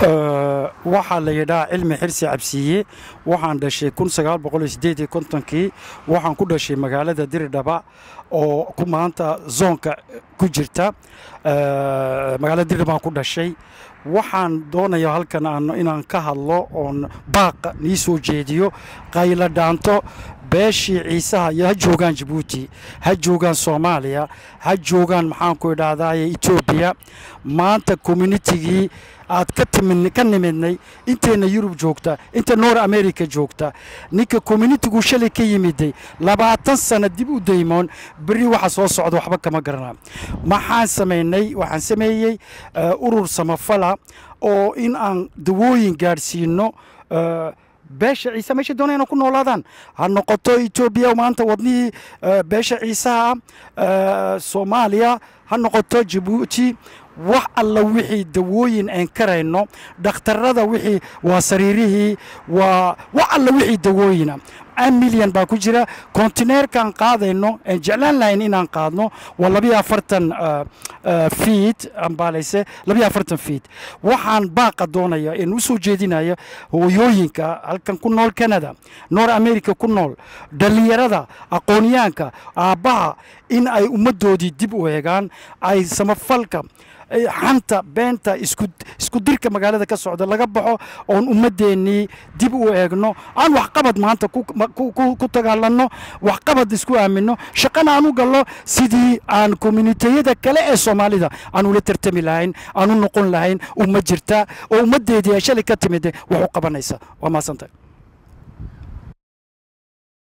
waxaa la yidhaa cilmi xirsi cabsiye waxaan dhashay 1958 waxaan ku dhashay magaalada Diridhaba oo ku maanta zoonka ku jirta magaalada Diridhaba ku dhashay waxaan doonayaa halkan inaan ka hadlo oon baaq nii soo jeediyo qayla dhaanto beeshii ciisaha iyo ha joogaan Djibouti ha joogaan Soomaaliya ha joogaan maxaan ku idhaahdaa Ethiopia maanta community aad ka nimidnay inteena Yurub joogta inta North America joogta ninka community-gu shalay ka yimiday 20 sano dib u deymoon bari waxa soo socdo waxba kama garanaa waxaan sameeyay urur samafala oo in aan dawooyin gaarsiino beesha ciise meesha doonayna ku noolaadaan ha noqoto Ethiopia maanta wadnii beesha ciisaha Soomaaliya ha noqoto Djibouti wax alla wixii dawooyin aan karayno dhakhtarada wixii waa sariirihii waa wax alla wixii dawooyina milyan baa ku jira kontineerkan qaadayno aan jeclaan lahayn inaan qaadno waa 42 feet ambaleyse 42 feet waxaan baaqa doonaya in u soo jeedinayo hooyooyinka halkan ku nool Canada North America ku nool dhalinyarada aqoonyahanka aabaha in ay ummadoodii dib u eegaan ay samafalka xanta beenta isku dirka magaalada ka socda laga baxo oon ummadeennii dib u eegno aan wax qabad maanta ku tagaalano wax qabad isku aamino shaqana aanu gallo sidii aan community-yada kale ee Soomaalida aanu la tartami lahayn aanu noqon lahayn umma jirta oo ummadeedii shalay ka timid wax u qabanaysa waa maasanta